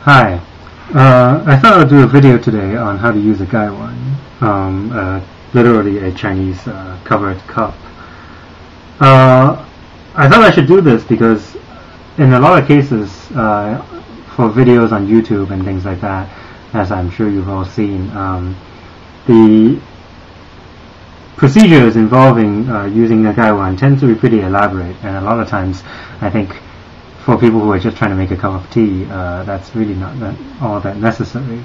Hi. I thought I'd do a video today on how to use a gaiwan, literally a Chinese covered cup. I thought I should do this because in a lot of cases, for videos on YouTube and things like that, as I'm sure you've all seen, the procedures involving using a gaiwan tend to be pretty elaborate, and a lot of times I think for people who are just trying to make a cup of tea, that's really not all that necessary.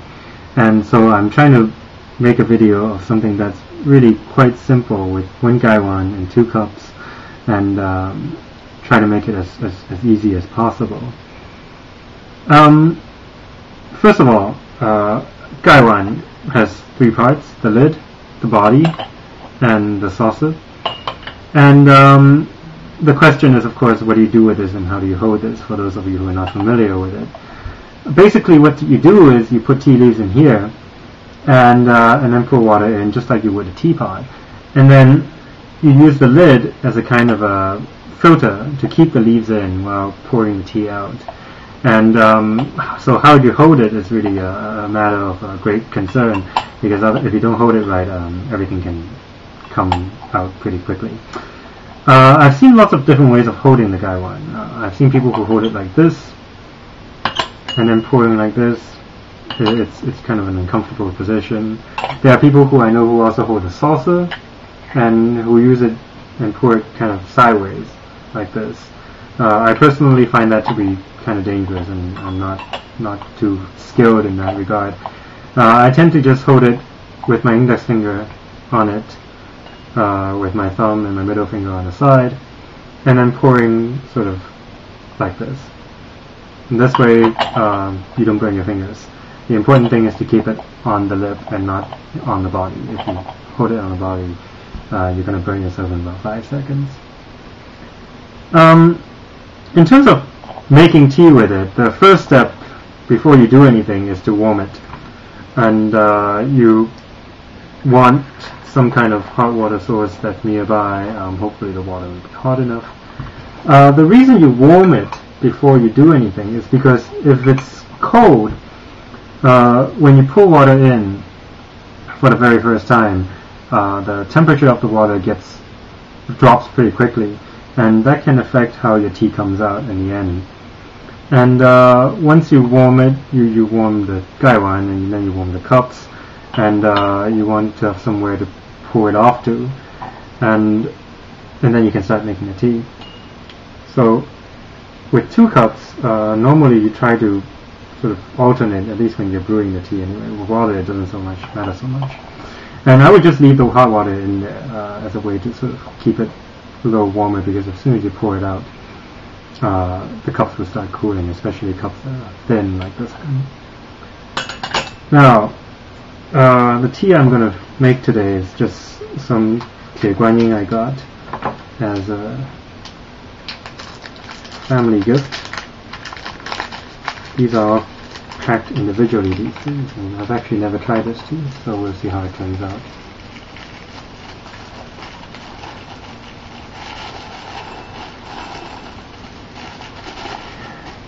And so I'm trying to make a video of something that's really quite simple with one gaiwan and 2 cups, and try to make it as easy as possible. First of all, gaiwan has 3 parts: the lid, the body, and the saucer. And the question is, of course, what do you do with this and how do you hold this, for those of you who are not familiar with it. Basically what you do is you put tea leaves in here and then pour water in just like you would a teapot. And then you use the lid as a kind of a filter to keep the leaves in while pouring the tea out. And so how you hold it is really a matter of great concern, because if you don't hold it right, everything can come out pretty quickly. I've seen lots of different ways of holding the gaiwan. I've seen people who hold it like this, and then pouring like this. It's kind of an uncomfortable position. There are people who I know who also hold a saucer, and who use it and pour it kind of sideways, like this. I personally find that to be kind of dangerous, and I'm not too skilled in that regard. I tend to just hold it with my index finger on it, with my thumb and my middle finger on the side, and then pouring sort of like this. And this way you don't burn your fingers. The important thing is to keep it on the lip and not on the body. If you hold it on the body, you're going to burn yourself in about 5 seconds. In terms of making tea with it, the first step before you do anything is to warm it. And you want some kind of hot water source that's nearby. Hopefully the water will be hot enough. The reason you warm it before you do anything is because if it's cold, when you pour water in for the very first time, the temperature of the water drops pretty quickly, and that can affect how your tea comes out in the end. And once you warm it, you warm the gaiwan, and then you warm the cups, and you want to have somewhere to pour it off to, and then you can start making the tea. So with 2 cups, normally you try to sort of alternate, at least when you're brewing the tea anyway. With water it doesn't matter so much. And I would just leave the hot water in there as a way to sort of keep it a little warmer, because as soon as you pour it out, the cups will start cooling, especially cups that are thin like this one. Now, the tea I'm going to make today is just some gaiwan I got as a family gift. These are all packed individually, these things, and I've actually never tried this tea, so we'll see how it turns out.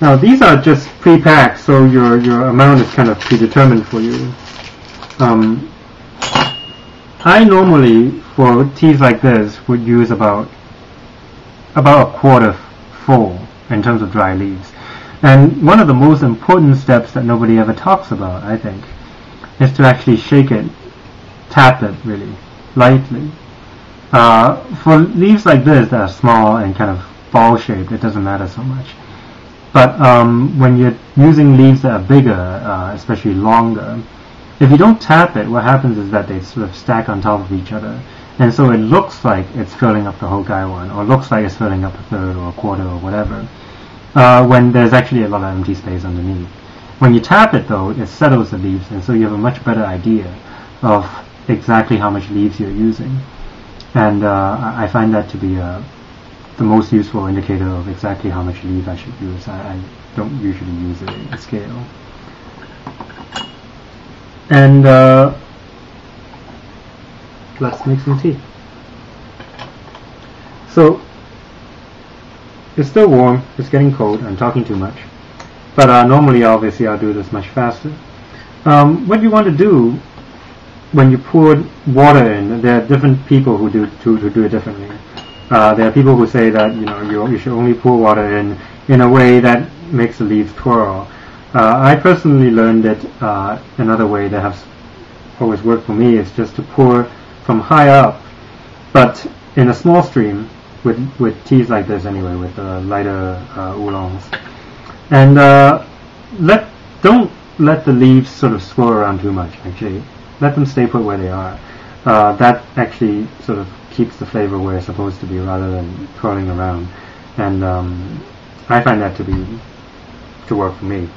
Now these are just pre-packed, so your amount is kind of predetermined for you. I normally, for teas like this, would use about a quarter full in terms of dry leaves. And one of the most important steps that nobody ever talks about, I think, is to actually shake it, tap it really lightly. For leaves like this that are small and kind of ball-shaped, it doesn't matter so much. But when you're using leaves that are bigger, especially longer, if you don't tap it, what happens is that they sort of stack on top of each other. And so it looks like it's filling up the whole gaiwan, or looks like it's filling up a third or a quarter or whatever, when there's actually a lot of empty space underneath. When you tap it, though, it settles the leaves, and so you have a much better idea of exactly how much leaves you're using. And I find that to be the most useful indicator of exactly how much leaf I should use. I don't usually use a scale. And let's make some tea. So it's still warm, it's getting cold, I'm talking too much. But normally, obviously, I'll do this much faster. What you want to do when you pour water in, there are different people who do it differently. There are people who say that you should only pour water in a way that makes the leaves twirl. I personally learned it another way that has always worked for me is just to pour from high up, but in a small stream with teas like this anyway, with lighter oolongs, and don't let the leaves sort of swirl around too much. Actually, let them stay put where they are. That actually sort of keeps the flavor where it's supposed to be rather than twirling around, and I find that to work for me.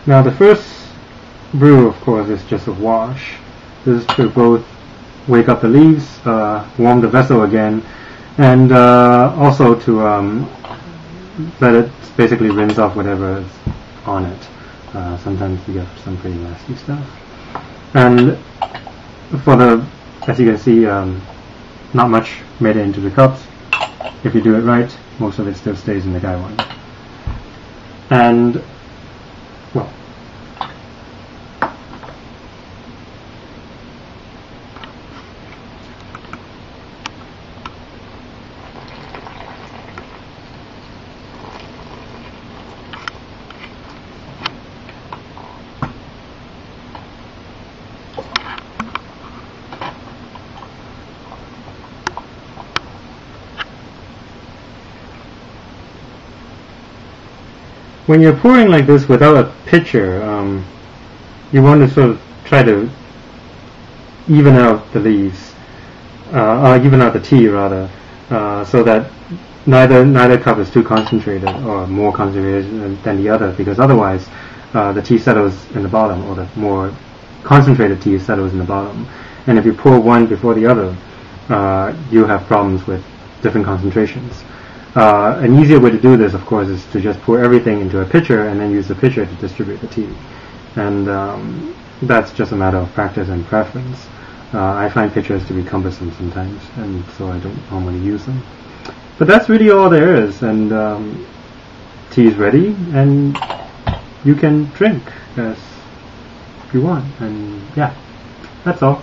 Now the first brew, of course, is just a wash. This is to both wake up the leaves, warm the vessel again, and also to let it basically rinse off whatever is on it. Sometimes you get some pretty nasty stuff. And as you can see, not much made it into the cups. If you do it right, most of it still stays in the gaiwan. And well, when you're pouring like this without a pitcher, you want to sort of try to even out the leaves, even out the tea rather, so that neither cup is too concentrated or more concentrated than the other, because otherwise the tea settles in the bottom, or the more concentrated tea settles in the bottom. And if you pour one before the other, you have problems with different concentrations. An easier way to do this, of course, is to just pour everything into a pitcher and then use the pitcher to distribute the tea. And that's just a matter of practice and preference. I find pitchers to be cumbersome sometimes, and so I don't normally use them. But that's really all there is, and tea is ready, and you can drink as you want. And yeah, that's all.